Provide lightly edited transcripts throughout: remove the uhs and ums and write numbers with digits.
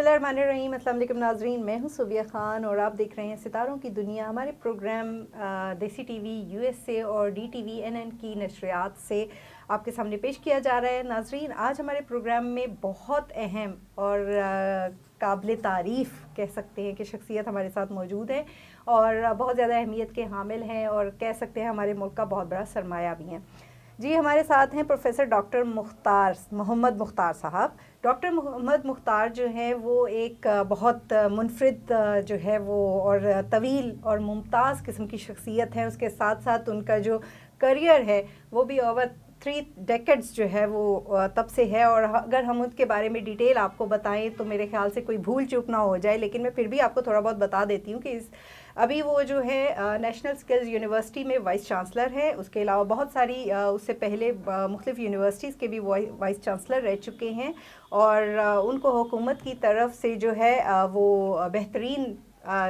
اللہ الرحمن الرحیم. السلام علیکم ناظرین, میں ہوں صوبیہ خان اور آپ دیکھ رہے ہیں ستاروں کی دنیا. ہمارے پروگرام دیسی ٹی وی USA اور DTV NN کی نشریات سے آپ کے سامنے پیش کیا جا رہا ہے. ناظرین, آج ہمارے پروگرام میں بہت اہم اور قابل تعریف کہہ سکتے ہیں کہ شخصیت ہمارے ساتھ موجود ہے اور بہت زیادہ اہمیت کے حامل ہیں اور کہہ سکتے ہیں ہمارے ملک کا بہت بڑا سرمایہ بھی ہیں. جی, ہمارے ساتھ ہیں پروفیسر ڈاکٹر محمد مختار صاحب. ڈاکٹر محمد مختار جو ہیں وہ ایک بہت منفرد جو ہے وہ اور طویل اور ممتاز قسم کی شخصیت ہے. اس کے ساتھ ساتھ ان کا جو کریئر ہے وہ بھی اوور 3 ڈیکیڈز جو ہے وہ تب سے ہے, اور اگر ہم ان کے بارے میں ڈیٹیل آپ کو بتائیں تو میرے خیال سے کوئی بھول چوک نہ ہو جائے, لیکن میں پھر بھی آپ کو تھوڑا بہت بتا دیتی ہوں کہ ابھی وہ جو ہے نیشنل اسکلز یونیورسٹی میں وائس چانسلر ہے. اس کے علاوہ بہت ساری اس سے پہلے مختلف یونیورسٹیز کے بھی وائس چانسلر رہ چکے ہیں, اور ان کو حکومت کی طرف سے جو ہے وہ بہترین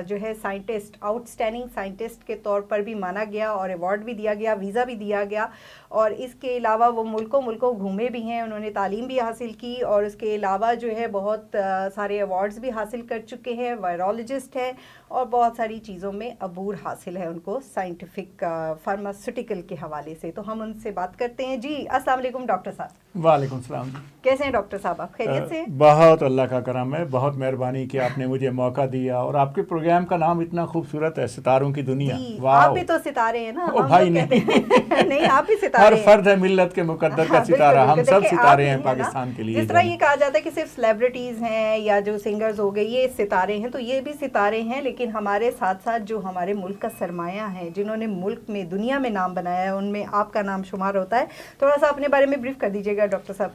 جو ہے سائنٹسٹ, آؤٹ اسٹینڈنگ سائنٹسٹ کے طور پر بھی مانا گیا اور ایوارڈ بھی دیا گیا, ویزا بھی دیا گیا. اور اس کے علاوہ وہ ملکوں گھومے بھی ہیں, انہوں نے تعلیم بھی حاصل کی, اور اس کے علاوہ جو ہے بہت سارے ایوارڈز بھی حاصل کر چکے ہیں. وائرولوجسٹ ہیں اور بہت ساری چیزوں میں عبور حاصل ہے ان کو سائنٹیفک فارماسیوٹیکل کے حوالے سے. تو ہم ان سے بات کرتے ہیں. جی, السلام علیکم ڈاکٹر صاحب. وعلیکم السلام. جی, کیسے ہیں ڈاکٹر صاحب, آپ خیریت سے؟ بہت اللہ کا کرم ہے, بہت مہربانی کہ آپ نے مجھے موقع دیا, اور آپ کے پروگرام کا نام اتنا خوبصورت ہے, ستاروں کی دنیا. آپ بھی تو ستارے ہیں نا. بھائی نہیں, آپ بھی ستارے ہر فرد ہے ملت کے مقدر کا ستارہ. ہم سب ستارے ہیں پاکستان کے لیے. جس طرح یہ کہا جاتا ہے کہ صرف سیلیبریٹیز ہیں یا جو سنگرز ہو گئے یہ ستارے ہیں, تو یہ بھی ستارے ہیں, لیکن ہمارے ساتھ ساتھ جو ہمارے ملک کا سرمایہ ہے, جنہوں نے ملک میں دنیا میں نام بنایا ہے, ان میں آپ کا نام شمار ہوتا ہے. تھوڑا سا اپنے بارے میں بریف کر دیجیے گا ڈاکٹر صاحب.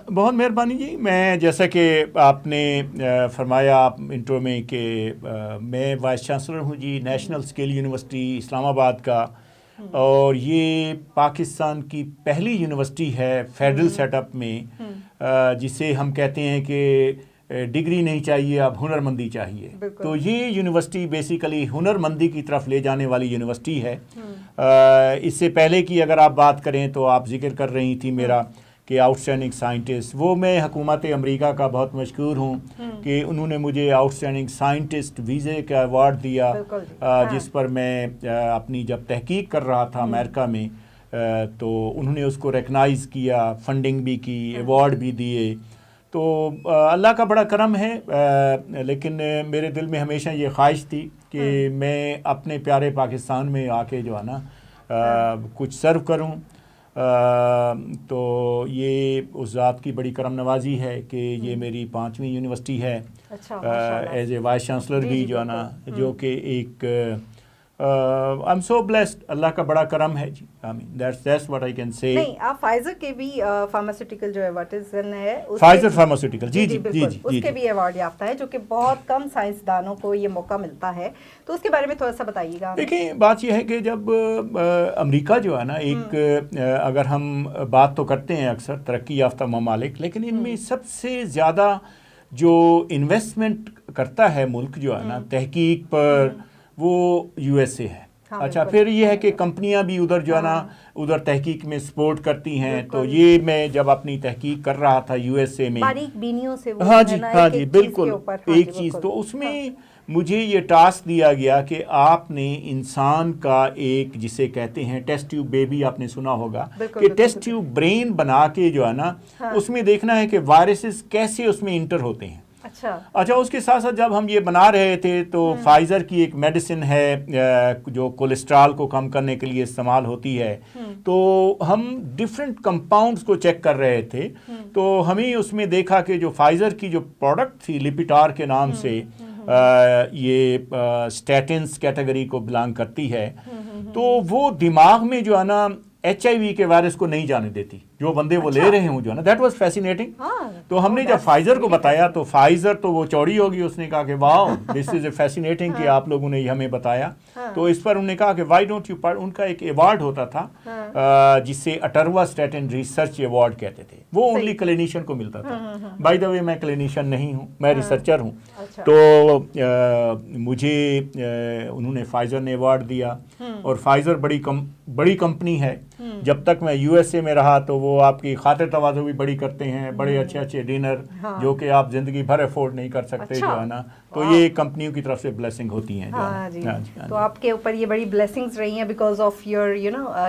بہت مہربانی جی. میں جیسا کہ آپ نے فرمایا انٹرو میں کہ میں وائس چانسلر ہوں جی نیشنل اسکل یونیورسٹی اسلام آباد کا, اور یہ پاکستان کی پہلی یونیورسٹی ہے فیڈرل سیٹ اپ میں جسے ہم کہتے ہیں کہ ڈگری نہیں چاہیے, اب ہنر مندی چاہیے. تو یہ یونیورسٹی بیسیکلی ہنر مندی کی طرف لے جانے والی یونیورسٹی ہے. اس سے پہلے کی اگر آپ بات کریں تو آپ ذکر کر رہی تھی میرا کہ آؤٹ اسٹینڈنگ سائنٹسٹ, وہ میں حکومت امریکہ کا بہت مشکور ہوں کہ انہوں نے مجھے آؤٹ اسٹینڈنگ سائنٹسٹ ویزے کا ایوارڈ دیا, جس پر میں اپنی جب تحقیق کر رہا تھا امریکہ میں تو انہوں نے اس کو ریکگنائز کیا, فنڈنگ بھی کی, ایوارڈ بھی دیے. تو اللہ کا بڑا کرم ہے, لیکن میرے دل میں ہمیشہ یہ خواہش تھی کہ میں اپنے پیارے پاکستان میں آ کے جو ہے نا کچھ سرو کروں. تو یہ اس ذات کی بڑی کرم نوازی ہے کہ یہ میری 5ویں یونیورسٹی ہے ایز اے وائس چانسلر بھی جو ہے نا, جو کہ ایک آئی ایم سو بلیسڈ, اللہ کا بڑا کرم ہے جی. that's what I can say. نہیں, آپ فائزر کے بھی فارماسیوٹیکل جو ایڈورٹائزن ہے, فائزر فارماسیوٹیکل, جی جی جی اس کے بھی ایوارڈ یافتہ ہے, جو کہ بہت کم سائنسدانوں کو یہ موقع ملتا ہے. تو اس کے بارے میں تھوڑا سا بتائیے گا. دیکھیں, بات یہ ہے کہ جب امریکہ جو ہے نا ایک اگر ہم بات تو کرتے ہیں اکثر ترقی یافتہ ممالک, لیکن ان میں سب سے زیادہ جو انویسٹمنٹ کرتا ہے ملک جو ہے نا تحقیق پر, وہ USA ہے. اچھا, پھر یہ ہے کہ کمپنیاں بھی ادھر جو ہے نا ادھر تحقیق میں سپورٹ کرتی ہیں. تو یہ میں جب اپنی تحقیق کر رہا تھا USA میں, باریک بینیوں سے, ہاں جی بالکل ایک چیز, تو اس میں مجھے یہ ٹاسک دیا گیا کہ آپ نے انسان کا ایک جسے کہتے ہیں ٹیسٹ ٹیوب بیبی, آپ نے سنا ہوگا کہ ٹیسٹ ٹیوب برین بنا کے جو ہے نا اس میں دیکھنا ہے کہ وائرسز کیسے اس میں انٹر ہوتے ہیں. اچھا, اس کے ساتھ ساتھ جب ہم یہ بنا رہے تھے تو فائزر کی ایک میڈیسن ہے جو کولیسٹرول کو کم کرنے کے لیے استعمال ہوتی ہے, تو ہم ڈفرینٹ کمپاؤنڈز کو چیک کر رہے تھے. تو ہمیں اس میں دیکھا کہ جو فائزر کی جو پروڈکٹ تھی لپیٹار کے نام سے, یہ اسٹیٹنز کیٹیگری کو بلانگ کرتی ہے, تو وہ دماغ میں جو ہے نا HIV کے وائرس کو نہیں جانے دیتی, جو بندے وہ لے رہے ہوں جو ہے نا. That was fascinating. تو ہم نے جب فائزر کو بتایا تو فائزر تو وہ چوڑی ہوگی, اس نے کہا کہ واو دس از اے فیسینیٹنگ کہ آپ لوگوں نے یہ ہمیں بتایا. تو اس پر انہوں نے کہا کہ وائی ڈونٹ یو, ان کا ایک ایوارڈ ہوتا تھا جسے اٹروا اسٹیٹن ریسرچ ایوارڈ کہتے تھے, وہ اونلی کلینیشین کو ملتا تھا. بائی دا وے میں کلینیشین نہیں ہوں, میں ریسرچر ہوں. تو مجھے انہوں نے فائزر نے ایوارڈ دیا, اور فائزر بڑی کمپنی ہے. جب تک میں USA میں رہا تو وہ وہ آپ کی خاطر تواضع بھی بڑی کرتے ہیں, بڑے اچھے اچھے ڈنر جو کہ آپ زندگی بھر افورڈ نہیں کر سکتے جو ہے نا, تو یہ کمپنیوں کی طرف سے بلیسنگ ہوتی ہیں. ہاں جی, تو آپ کے اوپر یہ بڑی بلیسنگز رہی ہیں بیکاز آف یور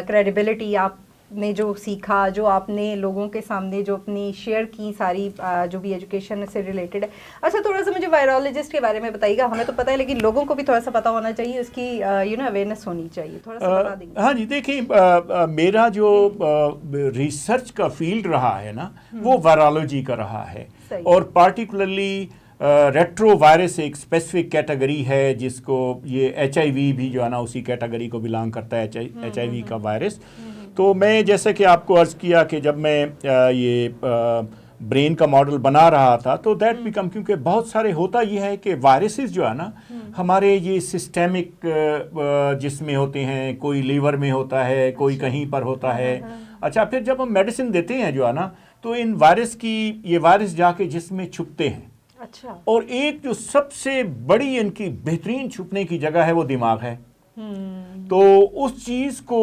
کریڈیبلٹی. آپ نے جو سیکھا, جو آپ نے لوگوں کے سامنے جو اپنی شیئر کی ساری جو بھی ایجوکیشن سے ریلیٹڈ ہے. اچھا, تھوڑا سا مجھے وائرولوجسٹ کے بارے میں بتائیے گا. ہمیں تو پتہ ہے لیکن لوگوں کو بھی تھوڑا سا پتہ ہونا چاہیے, اس کی اویئرنیس ہونی چاہیے, تھوڑا سا بتا دیں گے. ہاں جی, دیکھیں میرا جو ریسرچ کا فیلڈ رہا ہے نا وہ وائرولوجی کا رہا ہے, اور پارٹیکولرلی ریٹرو وائرس ایک اسپیسیفک کیٹیگری ہے جس کو یہ ایچ آئی وی بھی جو ہے نا اسی کیٹیگری کو بلانگ کرتا ہے, ایچ آئی وی کا وائرس. تو میں جیسے کہ آپ کو عرض کیا کہ جب میں یہ برین کا ماڈل بنا رہا تھا تو دیٹ بیکم, کیونکہ بہت سارے ہوتا یہ ہے کہ وائرسز جو ہے نا ہمارے یہ سسٹمک جس میں ہوتے ہیں, کوئی لیور میں ہوتا ہے, کوئی کہیں پر ہوتا ہے. اچھا, پھر جب ہم میڈیسن دیتے ہیں جو ہے نا تو ان وائرس کی یہ وائرس جا کے جسم میں چھپتے ہیں. اچھا, اور ایک جو سب سے بڑی ان کی بہترین چھپنے کی جگہ ہے وہ دماغ ہے. تو اس چیز کو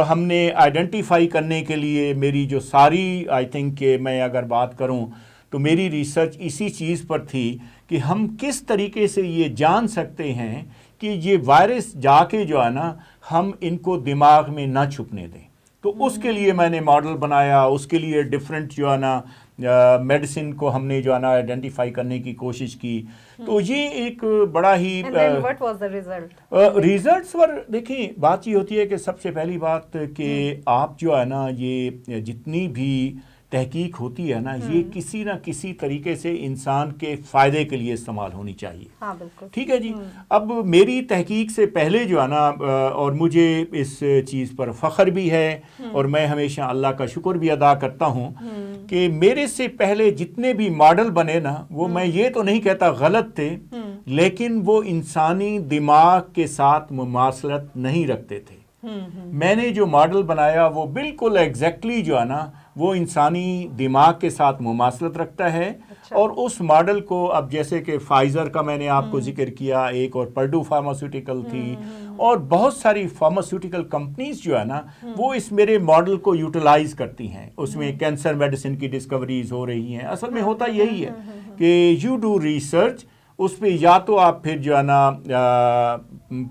ہم نے آئیڈینٹیفائی کرنے کے لیے میری جو ساری آئی تھنک کہ میں اگر بات کروں تو میری ریسرچ اسی چیز پر تھی کہ ہم کس طریقے سے یہ جان سکتے ہیں کہ یہ وائرس جا کے جو ہے نا ہم ان کو دماغ میں نہ چھپنے دیں. تو اس کے لیے میں نے ماڈل بنایا, اس کے لیے ڈفرینٹ جو ہے نا میڈیسن کو ہم نے جو ہے نا آئیڈینٹیفائی کرنے کی کوشش کی. تو یہ ایک بڑا ہی ریزلٹس پر دیکھیں بات یہ ہوتی ہے کہ سب سے پہلی بات کہ آپ جو ہے نا یہ جتنی بھی تحقیق ہوتی ہے نا یہ کسی نہ کسی طریقے سے انسان کے فائدے کے لیے استعمال ہونی چاہیے. ہاں بالکل ٹھیک ہے جی. اب میری تحقیق سے پہلے جو ہے نا اور مجھے اس چیز پر فخر بھی ہے اور میں ہمیشہ اللہ کا شکر بھی ادا کرتا ہوں کہ میرے سے پہلے جتنے بھی ماڈل بنے نا وہ میں یہ تو نہیں کہتا غلط تھے, لیکن وہ انسانی دماغ کے ساتھ مماثلت نہیں رکھتے تھے. میں نے جو ماڈل بنایا وہ بالکل ایگزیکٹلی جو ہے نا وہ انسانی دماغ کے ساتھ مماثلت رکھتا ہے. اور اس ماڈل کو اب جیسے کہ فائزر کا میں نے آپ کو ذکر کیا, ایک اور پرڈو فارماسیوٹیکل تھی, اور بہت ساری فارماسیوٹیکل کمپنیز جو ہے نا وہ اس میرے ماڈل کو یوٹیلائز کرتی ہیں. اس میں کینسر میڈیسن کی ڈسکوریز ہو رہی ہیں. اصل میں ہوتا یہی ہے کہ یو ڈو ریسرچ, اس پہ یا تو آپ پھر جو ہے نا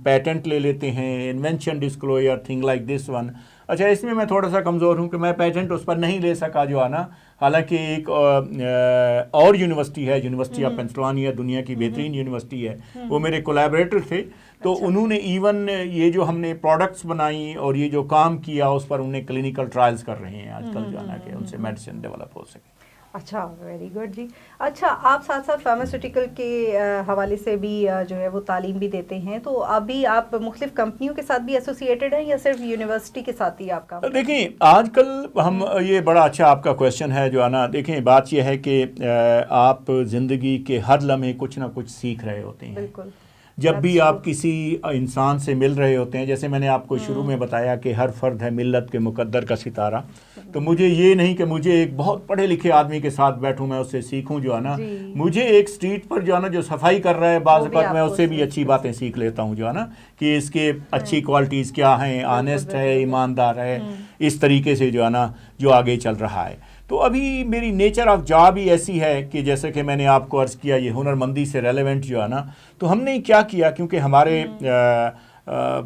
پیٹنٹ لے لیتے ہیں, invention disclosure, thing like this one. اچھا, اس میں میں تھوڑا سا کمزور ہوں کہ میں پیٹنٹ اس پر نہیں لے سکا جو ہے نا, حالانکہ ایک اور یونیورسٹی ہے, یونیورسٹی آف پینسلوانیا, دنیا کی بہترین یونیورسٹی ہے, وہ میرے کولیبریٹر تھے. تو انہوں نے ایون یہ جو ہم نے پروڈکٹس بنائی اور یہ جو کام کیا اس پر انہیں کلینکل ٹرائلز کر رہے ہیں آج کل جو ہے نا کہ ان سے میڈیسن ڈیولپ ہو سکے. اچھا, ویری گڈ جی. اچھا, آپ ساتھ ساتھ فارماسیوٹیکل کے حوالے سے بھی جو ہے وہ تعلیم بھی دیتے ہیں, تو ابھی آپ مختلف کمپنیوں کے ساتھ بھی ایسوسیٹڈ ہیں یا صرف یونیورسٹی کے ساتھ ہی آپ کا؟ دیکھیں آج کل ہم یہ بڑا اچھا آپ کا کویشچن ہے جو ہے نا. دیکھیں بات یہ ہے کہ آپ زندگی کے ہر لمحے کچھ نہ کچھ سیکھ رہے ہوتے ہیں. بالکل. جب بھی آپ کسی انسان سے مل رہے ہوتے ہیں, جیسے میں نے آپ کو شروع میں بتایا کہ ہر فرد ہے ملت کے مقدر کا ستارہ, تو مجھے یہ نہیں کہ مجھے ایک بہت پڑھے لکھے آدمی کے ساتھ بیٹھوں میں اس سے سیکھوں جو ہے نا, مجھے ایک اسٹریٹ پر جو ہے نا جو صفائی کر رہا ہے بعض اوقات میں اس سے بھی اچھی باتیں سیکھ لیتا ہوں جو ہے نا, کہ اس کے اچھی کوالٹیز کیا ہیں, آنیسٹ ہے, ایماندار ہے, اس طریقے سے جو ہے نا جو آگے چل رہا ہے. تو ابھی میری نیچر آف جاب ہی ایسی ہے کہ جیسے کہ میں نے آپ کو عرض کیا یہ ہنرمندی سے ریلیونٹ جو ہے نا, تو ہم نے کیا کیا, کیونکہ ہمارے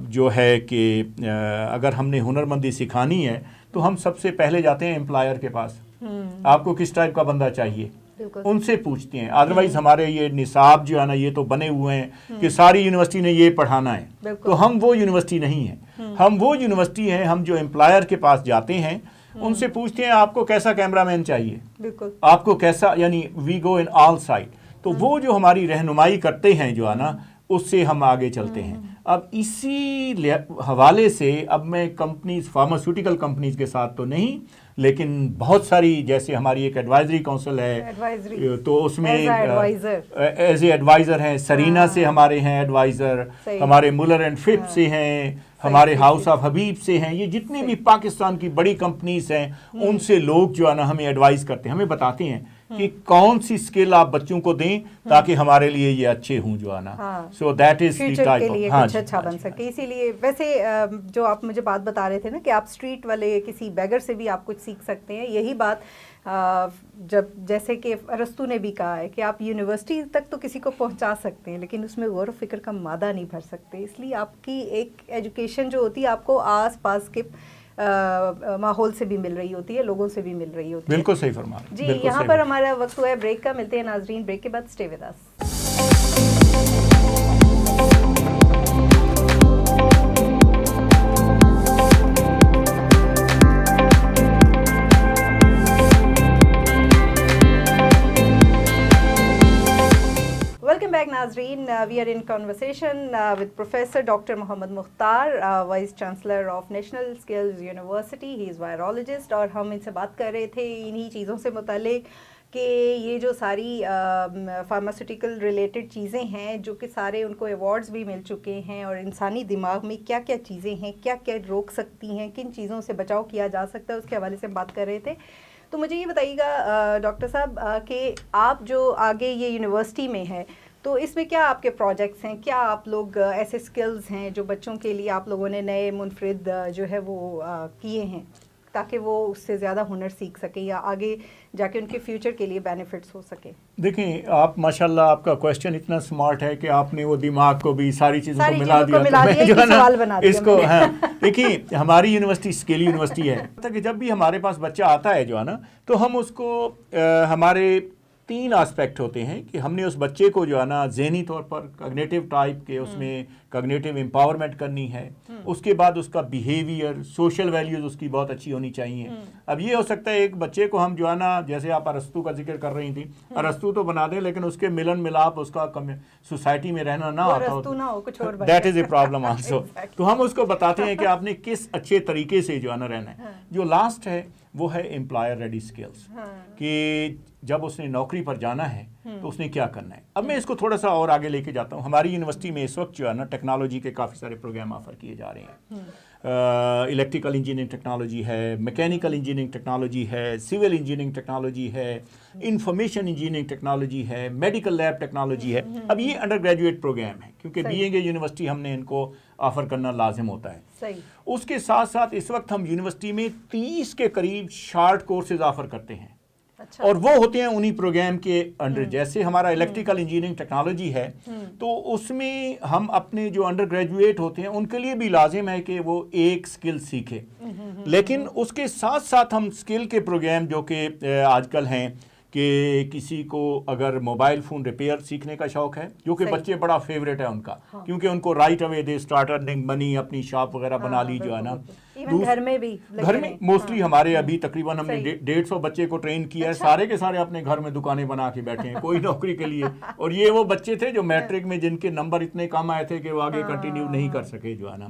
جو ہے کہ اگر ہم نے ہنرمندی سکھانی ہے تو ہم سب سے پہلے جاتے ہیں امپلائر کے پاس. آپ کو کس ٹائپ کا بندہ چاہیے, ان سے پوچھتے ہیں. ادروائز ہمارے یہ نصاب جو ہے نا یہ تو بنے ہوئے ہیں کہ ساری یونیورسٹی نے یہ پڑھانا ہے, تو ہم وہ یونیورسٹی نہیں ہیں. ہم وہ یونیورسٹی ہیں ہم جو امپلائر کے پاس جاتے ہیں, ان سے پوچھتے ہیں آپ کو کیسا کیمرہ مین چاہیے, آپ کو کیسا, یعنی وی گو ان آل سائڈ. تو وہ جو ہماری رہنمائی کرتے ہیں جو ہے نا اس سے ہم آگے چلتے ہیں. اب اسی حوالے سے اب میں کمپنیز, فارماسیوٹیکل کمپنیز کے ساتھ تو نہیں, لیکن بہت ساری, جیسے ہماری ایک ایڈوائزری کونسل ہے, تو اس میں ایز اے ایڈوائزر ہیں. سرینا سے ہمارے ہیں ایڈوائزر, ہمارے مولر اینڈ فپ سے ہیں, ہمارے ہاؤس آف حبیب سے ہیں. یہ جتنے بھی پاکستان کی بڑی کمپنیز ہیں ان سے لوگ جو ہے نا ہمیں ایڈوائز کرتے ہیں, ہمیں بتاتے ہیں کہ کون سی اسکل آپ بچوں کو دیں تاکہ ہمارے لیے یہ اچھے ہوں جو ہے نا. So that is the type کے لیے کچھ اچھا بن سکے. اسی لیے ویسے جو آپ مجھے بات بتا رہے تھے نا کہ آپ اسٹریٹ والے کسی بیگر سے بھی آپ کچھ سیکھ سکتے ہیں, یہی بات جب جیسے کہ ارسطو نے بھی کہا ہے کہ آپ یونیورسٹی تک تو کسی کو پہنچا سکتے ہیں لیکن اس میں غور و فکر کا مادہ نہیں بھر سکتے. اس لیے آپ کی ایک ایجوکیشن جو ہوتی ہے آپ کو آس پاس کے ماحول سے بھی مل رہی ہوتی ہے, لوگوں سے بھی مل رہی ہوتی ہے. بالکل صحیح فرما رہے ہیں. جی یہاں پر ہمارا وقت ہوا ہے بریک کا. ملتے ہیں ناظرین بریک کے بعد. Stay with us. Welcome back, Nazreen. We are in conversation with Professor Dr. Mohammad Mukhtar, Vice Chancellor of National Skills University. He is virologist اور ہم ان سے بات کر رہے تھے انہی چیزوں سے متعلق کہ یہ جو ساری فارماسیوٹیکل ریلیٹڈ چیزیں ہیں جو کہ سارے ان کو ایوارڈز بھی مل چکے ہیں, اور انسانی دماغ میں کیا کیا چیزیں ہیں, کیا کیا روک سکتی ہیں, کن چیزوں سے بچاؤ کیا جا سکتا ہے, اس کے حوالے سے بات کر رہے تھے. تو مجھے یہ بتائیے گا ڈاکٹر صاحب کہ آپ جو آگے یہ یونیورسٹی میں ہے تو اس میں کیا آپ کے پروجیکٹس ہیں, کیا آپ لوگ ایسے سکلز ہیں جو بچوں کے لیے آپ لوگوں نے نئے منفرد جو ہے وہ کیے ہیں تاکہ وہ اس سے زیادہ ہنر سیکھ سکیں یا آگے جا کے ان کے فیوچر کے لیے بینیفٹس ہو سکے؟ دیکھیں آپ ماشاءاللہ آپ کا کویشچن اتنا سمارٹ ہے کہ آپ نے وہ دماغ کو بھی ساری چیزوں کو ملا دیا اس کو. ہاں دیکھیے ہماری یونیورسٹی اسکل یونیورسٹی ہے کہ جب بھی ہمارے پاس بچہ آتا ہے جو ہے نا تو ہم اس کو ہمارے 3 آسپیکٹ ہوتے ہیں کہ ہم نے اس بچے کو جو ہے نا ذہنی طور پر کگنیٹو ٹائپ کے اس میں کگنیٹو امپاورمنٹ کرنی ہے, اس کے بعد اس کا بیہیویئر سوشل ویلیوز اس کی بہت اچھی ہونی چاہیے. اب یہ ہو سکتا ہے ایک بچے کو ہم جو ہے نا جیسے آپ ارسطو کا ذکر کر رہی تھیں, ارسطو تو بنا دیں لیکن اس کے ملن ملاپ اس کا سوسائٹی میں رہنا نہ آتا ہو, that is a problem also. تو ہم اس کو بتاتے ہیں کہ آپ نے کس اچھے طریقے سے جو ہے نا رہنا ہے. جو لاسٹ ہے وہ ہے امپلائر ریڈی اسکلس, کہ جب اس نے نوکری پر جانا ہے تو اس نے کیا کرنا ہے. اب میں اس کو تھوڑا سا اور آگے لے کے جاتا ہوں. ہماری یونیورسٹی میں اس وقت جو ہے نا ٹیکنالوجی کے کافی سارے پروگرام آفر کیے جا رہے ہیں. الیکٹریکل انجینئرنگ ٹیکنالوجی ہے, میکینیکل انجینئرنگ ٹیکنالوجی ہے, سول انجینئرنگ ٹیکنالوجی ہے, انفارمیشن انجینئرنگ ٹیکنالوجی ہے, میڈیکل لیب ٹیکنالوجی ہے. اب یہ انڈر گریجویٹ پروگرام ہے کیونکہ بینگ اے یونیورسٹی ہم نے ان کو آفر کرنا لازم ہوتا ہے. اس کے ساتھ ساتھ اس وقت ہم یونیورسٹی میں 30 کے قریب شارٹ کورسز آفر کرتے ہیں, اور وہ ہوتے ہیں انہی پروگرام کے انڈر. جیسے ہمارا الیکٹریکل انجینئرنگ ٹیکنالوجی ہے تو اس میں ہم اپنے جو انڈر گریجویٹ ہوتے ہیں ان کے لیے بھی لازم ہے کہ وہ ایک سکل سیکھے, لیکن اس کے ساتھ ساتھ ہم سکل کے پروگرام جو کہ آج کل ہیں کہ کسی کو اگر موبائل فون ریپیئر سیکھنے کا شوق ہے, جو کہ بچے بڑا فیوریٹ ہے ان کا, کیونکہ ان کو right away they start earning money, اپنی شاپ وغیرہ بنا لی جو ہے نا. گھر میں موسٹلی ہمارے ابھی تقریباً ہم نے 150 بچے کو ٹرین کیا ہے, سارے کے سارے اپنے گھر میں دکانیں بنا کے بیٹھے ہیں کوئی نوکری کے لیے. اور یہ وہ بچے تھے جو میٹرک میں جن کے نمبر اتنے کم آئے تھے کہ وہ آگے کنٹینیو نہیں کر سکے جو ہے نا.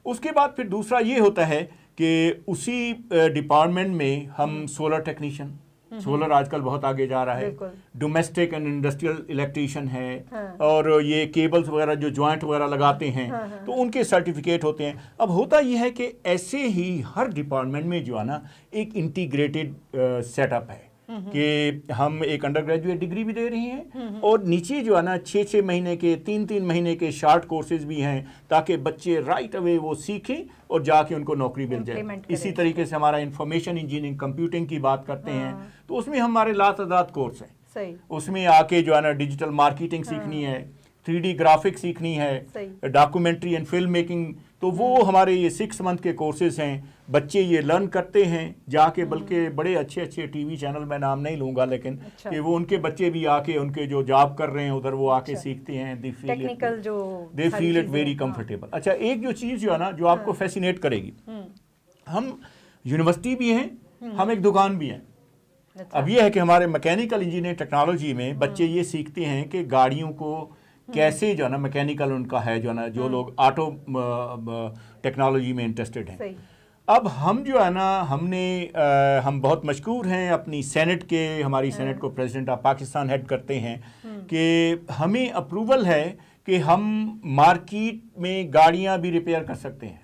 اس کے بعد پھر دوسرا یہ ہوتا ہے کہ اسی ڈپارٹمنٹ میں ہم سولر ٹیکنیشین, سولر آج کل بہت آگے جا رہا ہے, ڈومیسٹک اینڈ انڈسٹریل الیکٹریشین ہے, اور یہ کیبلز وغیرہ جو جوائنٹ وغیرہ لگاتے ہیں تو ان کے سرٹیفکیٹ ہوتے ہیں. اب ہوتا یہ ہے کہ ایسے ہی ہر ڈپارٹمنٹ میں جو ہے نا ایک انٹیگریٹڈ سیٹ اپ ہے کہ ہم ایک انڈر گریجویٹ ڈگری بھی دے رہے ہیں, اور نیچے جو ہے نا 6 مہینے کے 3 مہینے کے شارٹ کورسز بھی ہیں تاکہ بچے رائٹ اوے وہ سیکھیں اور جا کے ان کو نوکری مل جائے. اسی طریقے سے ہمارا انفارمیشن انجینئرنگ کمپیوٹنگ کی بات کرتے ہیں تو اس میں ہمارے لاتعداد کورس ہیں. اس میں آ کے جو ہے نا ڈیجیٹل مارکیٹنگ سیکھنی ہے, 3D گرافک سیکھنی ہے, ڈاکومنٹری اینڈ فلم میکنگ, تو وہ ہمارے یہ 6 منتھ کے کورسز ہیں. بچے یہ لرن کرتے ہیں جا کے, بلکہ بڑے اچھے اچھے ٹی وی چینل میں نام نہیں لوں گا لیکن کہ وہ ان کے بچے بھی آ کے ان کے جو جاب کر رہے ہیں ادھر وہ آ کے سیکھتے ہیں. دے فیل اٹ ویری کمفرٹیبل. اچھا ایک جو چیز جو ہے نا جو آپ کو فیسینیٹ کرے گی, ہم یونیورسٹی بھی ہیں, ہم ایک دکان بھی ہیں. اب یہ ہے کہ ہمارے میکینیکل انجینئر ٹیکنالوجی میں بچے یہ سیکھتے ہیں کہ گاڑیوں کو کیسے جو ہے نا میکینیکل ان کا ہے جو ہے نا, جو لوگ آٹو ٹیکنالوجی میں انٹرسٹڈ ہیں. اب ہم جو ہے نا ہم بہت مشکور ہیں اپنی سینٹ کے, ہماری سینٹ کو پریزیڈنٹ آف پاکستان ہیڈ کرتے ہیں کہ ہمیں اپروول ہے کہ ہم مارکیٹ میں گاڑیاں بھی ریپیئر کر سکتے ہیں.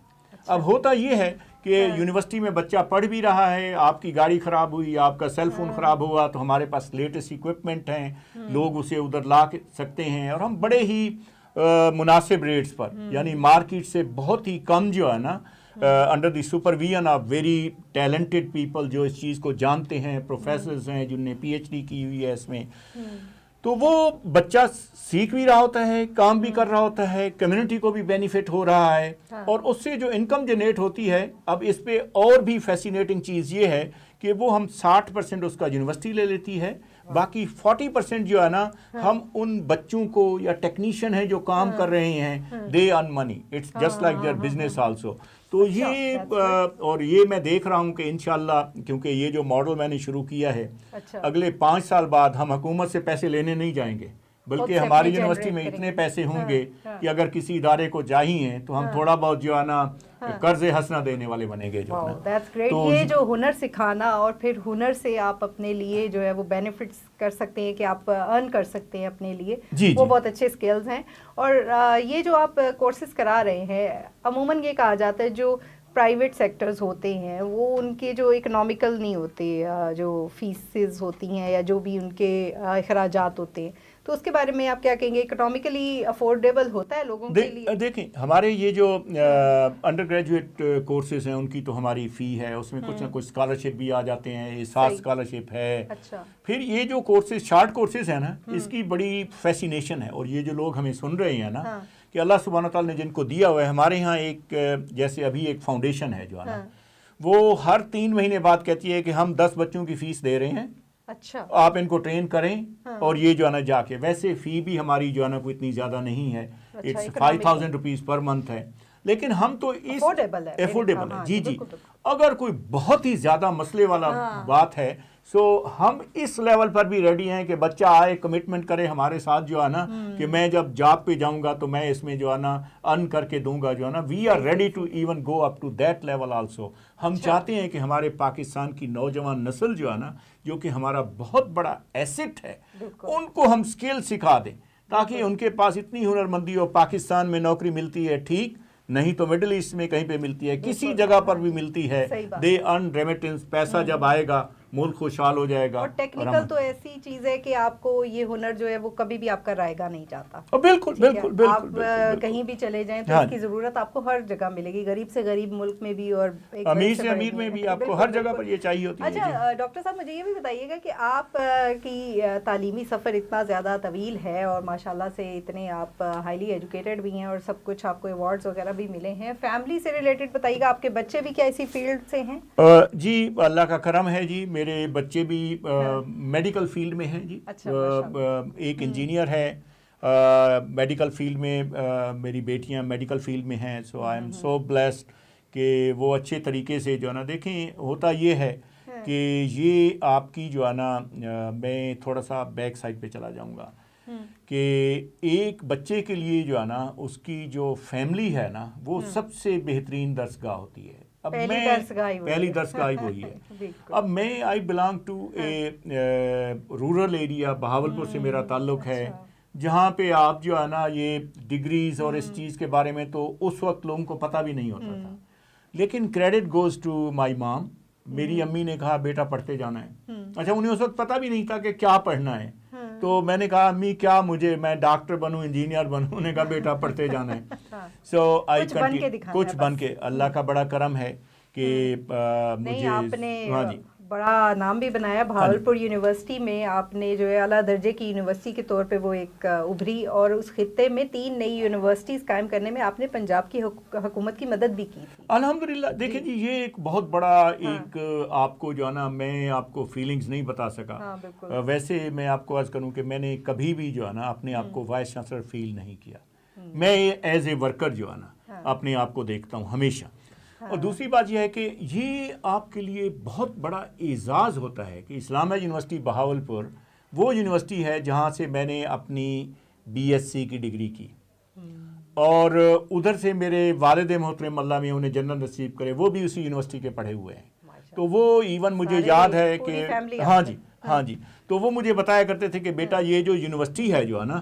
اب ہوتا یہ ہے کہ یونیورسٹی میں بچہ پڑھ بھی رہا ہے، آپ کی گاڑی خراب ہوئی، آپ کا سیل فون خراب ہوا، تو ہمارے پاس لیٹسٹ ایکوپمنٹ ہیں، لوگ اسے ادھر لا سکتے ہیں، اور ہم بڑے ہی مناسب ریٹس پر، یعنی مارکیٹ سے بہت ہی کم جو ہے نا، under the supervision of very talented people جو اس چیز کو جانتے ہیں، پروفیسرز ہیں جن نے پی ایچ ڈی کی ہوئی ہے اس میں، تو وہ بچہ سیکھ بھی رہا ہوتا ہے، کام بھی کر رہا ہوتا ہے، کمیونٹی کو بھی بینیفٹ ہو رہا ہے، اور اس سے جو انکم جنریٹ ہوتی ہے. اب اس پہ اور بھی فیسینیٹنگ چیز یہ ہے کہ وہ ہم 60% اس کا یونیورسٹی لے لیتی ہے، باقی 40% جو ہے نا ہم ان بچوں کو یا ٹیکنیشین ہیں جو کام کر رہے ہیں، they earn money, it's just like their business also. تو یہ اور یہ میں دیکھ رہا ہوں کہ انشاءاللہ، کیونکہ یہ جو ماڈل میں نے شروع کیا ہے، اگلے 5 سال بعد ہم حکومت سے پیسے لینے نہیں جائیں گے، بلکہ ہماری یونیورسٹی میں اتنے پیسے ہوں گے کہ اگر کسی ادارے کو چاہیے تو ہم تھوڑا بہت جو ہے نا قرض حسنہ دینے والے بنیں گے. جو یہ جو ہنر سکھانا اور پھر ہنر سے آپ اپنے لیے جو ہے وہ بینیفٹس کر سکتے ہیں کہ آپ ارن کر سکتے ہیں اپنے لیے، وہ بہت اچھے اسکلز ہیں. اور یہ جو آپ کورسز کرا رہے ہیں، عموماً یہ کہا جاتا ہے جو پرائیویٹ سیکٹرز ہوتے ہیں وہ ان کے جو اکنامیکل نہیں ہوتے، جو فیسز ہوتی ہیں یا جو بھی ان کے اخراجات ہوتے ہیں، تو اس کے بارے میں آپ کیا کہیں گے؟ اکنامیکلی افورڈیبل ہوتا ہے لوگوں کے لیے؟ دیکھیں، ہمارے یہ جو انڈر گریجویٹ کورسز ہیں ان کی تو ہماری فی ہے، اس میں کچھ نہ کچھ اسکالرشپ بھی آ جاتے ہیں، احساس اسکالرشپ ہے. پھر یہ جو کورسز شارٹ کورسز ہیں نا، اس کی بڑی فیسینیشن ہے. اور یہ جو لوگ ہمیں سن رہے ہیں نا، کہ اللہ سبحانہ تعالیٰ نے جن کو دیا ہوا ہے، ہمارے ہاں ایک جیسے ابھی ایک فاؤنڈیشن ہے جو ہے نا، وہ ہر 3 مہینے بعد کہتی ہے کہ ہم 10 بچوں کی فیس دے رہے ہیں، اچھا آپ ان کو ٹرین کریں، اور یہ جو ہے نا جا کے، ویسے فی بھی ہماری جو ہے نا کوئی اتنی زیادہ نہیں ہے، اٹس 5000 روپیز پر منتھ ہے، لیکن ہم تو اس افورڈیبل ہے. جی اگر کوئی بہت ہی زیادہ مسئلے والا بات ہے، سو ہم اس لیول پر بھی ریڈی ہیں کہ بچہ آئے، کمٹمنٹ کرے ہمارے ساتھ جو ہے نا، کہ میں جب جاب پہ جاؤں گا تو میں اس میں جو ہے نا ارن کر کے دوں گا جو ہے نا. We are ready to even go up to that level also. ہم چاہتے ہیں کہ ہمارے پاکستان کی نوجوان نسل جو ہے نا، جو کہ ہمارا بہت بڑا ایسٹ ہے، ان کو ہم اسکل سکھا دیں تاکہ ان کے پاس اتنی ہنر مندی ہو. پاکستان میں نوکری ملتی ہے ٹھیک، نہیں تو مڈل ایسٹ میں کہیں پہ ملتی ہے، کسی جگہ پر بھی ملتی ہے. دے ارن ریمیٹنس، پیسہ جب آئے گا ملک خوشحال ہو جائے گا. اور ٹیکنیکل تو ایسی چیز ہے کہ آپ کو یہ ہنر جو ہے وہ کبھی بھی آپ کا رائے گا نہیں جاتا. بالکل بالکل بالکل. آپ کہیں بھی چلے جائیں تو اس کی ضرورت آپ کو ہر جگہ ملے گی، غریب سے غریب ملک میں بھی اور امیر سے امیر میں بھی، آپ کو ہر جگہ پر یہ چاہیے ہوتی ہے. اچھا ڈاکٹر صاحب، مجھے یہ بھی بتائیے گا کہ آپ کی تعلیمی سفر اتنا زیادہ طویل ہے اور ماشاءاللہ سے اتنے آپ ہائیلی ایجوکیٹڈ بھی ہیں اور سب کچھ آپ کو ایوارڈز وغیرہ بھی ملے ہیں، فیملی سے ریلیٹڈ بتائیے گا، آپ کے بچے بھی کیا اسی فیلڈ سے ہیں؟ جی اللہ کا کرم ہے جی، میرے بچے بھی میڈیکل فیلڈ میں ہیں جی. ایک انجینئر ہے میڈیکل فیلڈ میں، میری بیٹیاں میڈیکل فیلڈ میں ہیں. سو آئی ایم سو بلیسڈ کہ وہ اچھے طریقے سے جو ہے نا، دیکھیں ہوتا یہ ہے کہ یہ آپ کی جو ہے نا، میں تھوڑا سا بیک سائڈ پہ چلا جاؤں گا کہ ایک بچے کے لیے جو ہے نا، اس کی جو فیملی ہے نا، وہ سب سے بہترین درسگاہ ہوتی ہے. اب پہلی درسگاہ وہی ہے. اب میں I belong to a rural area, Bahawalpur سے میرا تعلق ہے، جہاں پہ آپ جو ہے نا یہ ڈگریز اور اس چیز کے بارے میں تو اس وقت لوگوں کو پتہ بھی نہیں ہوتا تھا. لیکن کریڈٹ گوز ٹو مائی مام. میری امی نے کہا بیٹا پڑھتے جانا ہے. اچھا انہیں اس وقت پتہ بھی نہیں تھا کہ کیا پڑھنا ہے، تو میں نے کہا امی کیا میں ڈاکٹر بنوں، انجینئر بنوں؟ انہوں نے کہا بیٹا پڑھتے جانا ہے. سو آئی کچھ بن کے، اللہ کا بڑا کرم ہے کہ مجھے، ہاں جی، بڑا نام بھی بنایا. بہاولپور یونیورسٹی میں آپ نے جو ہے اعلیٰ درجے کی یونیورسٹی کے طور پہ وہ ایک ابھری، اور اس خطے میں 3 نئی یونیورسٹیز قائم کرنے میں آپ نے پنجاب کی حکومت کی مدد بھی کی تھی. الحمدللہ. دیکھیں جی، یہ ایک بہت بڑا ایک آپ کو جو ہے نا، میں آپ کو فیلنگز نہیں بتا سکا. ویسے میں آپ کو عرض کروں کہ میں نے کبھی بھی جو ہے نا اپنے آپ کو وائس چانسلر فیل نہیں کیا. میں ایز اے ورکر جو ہے نا اپنے آپ کو دیکھتا ہوں ہمیشہ. اور دوسری بات یہ ہے کہ یہ آپ کے لیے بہت بڑا اعزاز ہوتا ہے کہ اسلامیہ یونیورسٹی بہاولپور وہ یونیورسٹی ہے جہاں سے میں نے اپنی بی ایس سی کی ڈگری کی، اور ادھر سے میرے والد محترم اللہ میں انہیں جنت نصیب کرے، وہ بھی اسی یونیورسٹی کے پڑھے ہوئے ہیں. تو وہ ایون مجھے یاد ہے کہ ہاں جی تو وہ مجھے بتایا کرتے تھے کہ بیٹا یہ جو یونیورسٹی ہے جو ہے نا،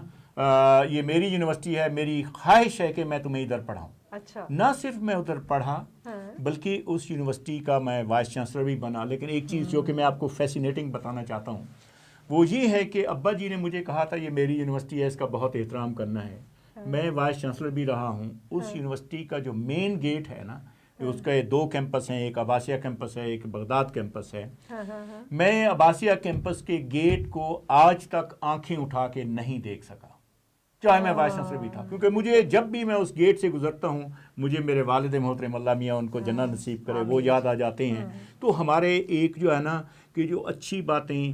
یہ میری یونیورسٹی ہے، میری خواہش ہے کہ میں تمہیں ادھر پڑھاؤں. اچھا. نہ صرف میں ادھر پڑھا بلکہ اس یونیورسٹی کا میں وائس چانسلر بھی بنا. لیکن ایک چیز جو کہ میں آپ کو فیسینیٹنگ بتانا چاہتا ہوں وہ یہ ہے کہ ابا جی نے مجھے کہا تھا یہ میری یونیورسٹی ہے, اس کا بہت احترام کرنا ہے. میں وائس چانسلر بھی رہا ہوں. اس یونیورسٹی کا جو مین گیٹ ہے نا, اس کا 2 کیمپس ہیں, ایک عباسیہ کیمپس ہے, ایک بغداد کیمپس ہے. میں عباسیہ کیمپس کے گیٹ کو آج تک آنکھیں اٹھا کے نہیں دیکھ سکا, چاہے میں وائس چانسلر بھی تھا, کیونکہ مجھے جب بھی میں اس گیٹ سے گزرتا ہوں مجھے میرے والد محترم اللہ میاں ان کو جنت نصیب کرے وہ یاد آ جاتے ہیں. تو ہمارے ایک جو ہے نا کہ جو اچھی باتیں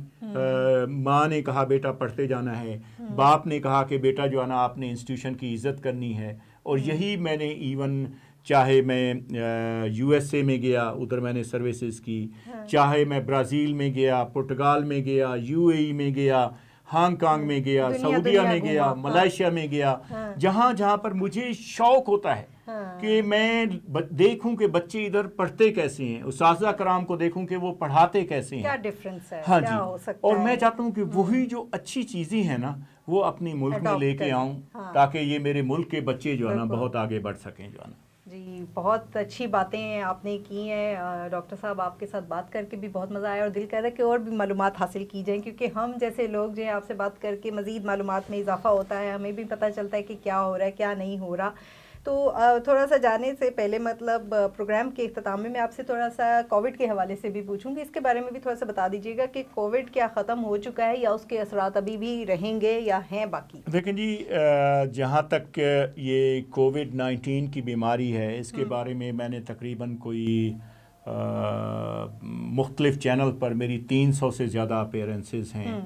ماں نے کہا بیٹا پڑھتے جانا ہے, باپ نے کہا کہ بیٹا جو ہے نا آپ نے انسٹیٹیوشن کی عزت کرنی ہے, اور یہی میں نے ایون چاہے میں یو ایس اے میں گیا ادھر میں نے سروسز کی, چاہے میں برازیل میں گیا, پرتگال میں گیا, یو اے ای میں گیا, ہانگ کانگ میں گیا, سعودیہ میں گیا, ملائیشیا میں گیا, جہاں جہاں پر مجھے شوق ہوتا ہے کہ میں دیکھوں کہ بچے ادھر پڑھتے کیسے ہیں, اساتذہ کرام کو دیکھوں کہ وہ پڑھاتے کیسے ہیں, کیا ڈفرنس ہے, ہاں کیا جی, ہو سکتا اور ہے. میں چاہتا ہوں کہ وہی جو اچھی چیزیں ہیں نا وہ اپنی ملک میں لے کے آؤں تاکہ یہ میرے ملک کے بچے جو ہے نا بہت آگے بڑھ سکیں جو ہے نا. جی بہت اچھی باتیں آپ نے کی ہیں ڈاکٹر صاحب, آپ کے ساتھ بات کر کے بھی بہت مزہ آیا اور دل کر رہا ہے کہ اور بھی معلومات حاصل کی جائیں, کیونکہ ہم جیسے لوگ جو ہیں آپ سے بات کر کے مزید معلومات میں اضافہ ہوتا ہے, ہمیں بھی پتہ چلتا ہے کہ کیا ہو رہا ہے کیا نہیں ہو رہا. تو تھوڑا سا جانے سے پہلے مطلب پروگرام کے اختتام میں آپ سے تھوڑا سا کووڈ کے حوالے سے بھی پوچھوں گی, اس کے بارے میں بھی تھوڑا سا بتا دیجیے گا کہ کووڈ کیا ختم ہو چکا ہے یا اس کے اثرات ابھی بھی رہیں گے یا ہیں باقی. دیکھیں جی, جہاں تک یہ کووڈ-19 کی بیماری ہے اس کے بارے میں میں نے تقریباً کوئی مختلف چینل پر میری 300 سے زیادہ اپیرنسز ہیں,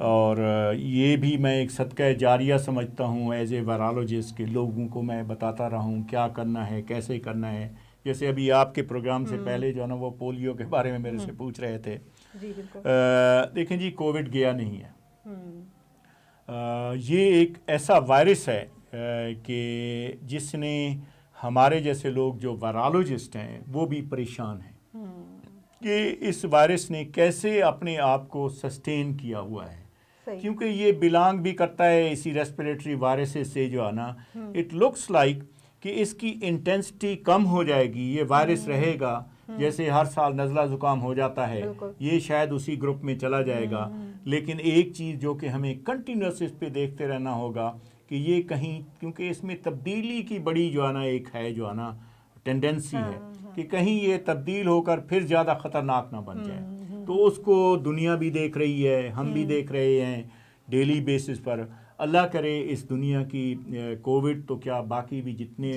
اور یہ بھی میں ایک صدقہ جاریہ سمجھتا ہوں ایز اے وائرالوجسٹ کہ لوگوں کو میں بتاتا رہا ہوں کیا کرنا ہے کیسے کرنا ہے. جیسے ابھی آپ کے پروگرام سے پہلے جو ہے نا وہ پولیو کے بارے میں میرے سے پوچھ رہے تھے. جی بالکل. دیکھیں جی, کووڈ گیا نہیں ہے. یہ ایک ایسا وائرس ہے کہ جس نے ہمارے جیسے لوگ جو وائرالوجسٹ ہیں وہ بھی پریشان ہیں کہ اس وائرس نے کیسے اپنے آپ کو سسٹین کیا ہوا ہے, کیونکہ یہ بلانگ بھی کرتا ہے اسی ریسپریٹری وائرسز سے جو ہے نا. اٹ لکس لائک کہ اس کی انٹینسٹی کم ہو جائے گی, یہ وائرس رہے گا جیسے ہر سال نزلہ زکام ہو جاتا ہے, یہ شاید اسی گروپ میں چلا جائے گا. لیکن ایک چیز جو کہ ہمیں کنٹینیوس اس پہ دیکھتے رہنا ہوگا کہ یہ کہیں, کیونکہ اس میں تبدیلی کی بڑی جو ہے نا ایک ہے جو ہے نا ٹینڈنسی ہے کہ کہیں یہ تبدیل ہو کر پھر زیادہ خطرناک نہ بن جائے. تو اس کو دنیا بھی دیکھ رہی ہے, ہم بھی دیکھ رہے ہیں ڈیلی بیسس پر. اللہ کرے اس دنیا کی کووڈ تو کیا باقی بھی جتنے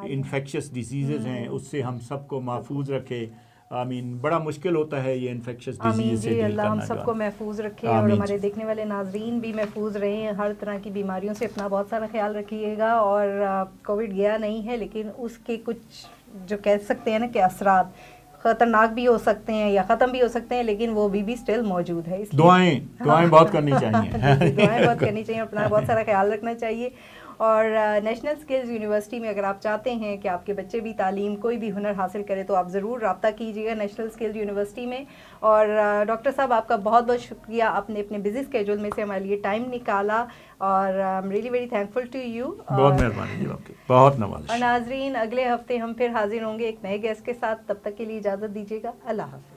انفیکشس ڈیزیزز ہیں اس سے ہم سب کو محفوظ رکھے. آمین. بڑا مشکل ہوتا ہے یہ انفیکشس ڈیزیز سے ڈیل کرنا. اللہ ہم سب کو محفوظ رکھے اور ہمارے دیکھنے والے ناظرین بھی محفوظ رہیں. ہر طرح کی بیماریوں سے اپنا بہت سارا خیال رکھیے گا. اور کووڈ گیا نہیں ہے لیکن اس کے کچھ جو کہہ سکتے ہیں نا کہ اثرات خطرناک بھی ہو سکتے ہیں یا ختم بھی ہو سکتے ہیں, لیکن وہ بھی اسٹل موجود ہے. دعائیں بہت کرنی چاہیے. دعائیں بہت کرنی چاہیے, اپنا بہت سارا خیال رکھنا چاہیے. اور نیشنل اسکلز یونیورسٹی میں اگر آپ چاہتے ہیں کہ آپ کے بچے بھی تعلیم کوئی بھی ہنر حاصل کرے تو آپ ضرور رابطہ کیجیے گا نیشنل اسکلز یونیورسٹی میں. اور ڈاکٹر صاحب آپ کا بہت بہت شکریہ, آپ نے اپنے بزی اسکیجول میں سے ہمارے لیے ٹائم نکالا اور I am really very thankful to you. بہت مہربانی جی آپ کی, بہت نوازش. اور ناظرین اگلے ہفتے ہم پھر حاضر ہوں گے ایک نئے گیسٹ کے ساتھ. تب تک کے لیے اجازت دیجیے گا. اللہ حافظ.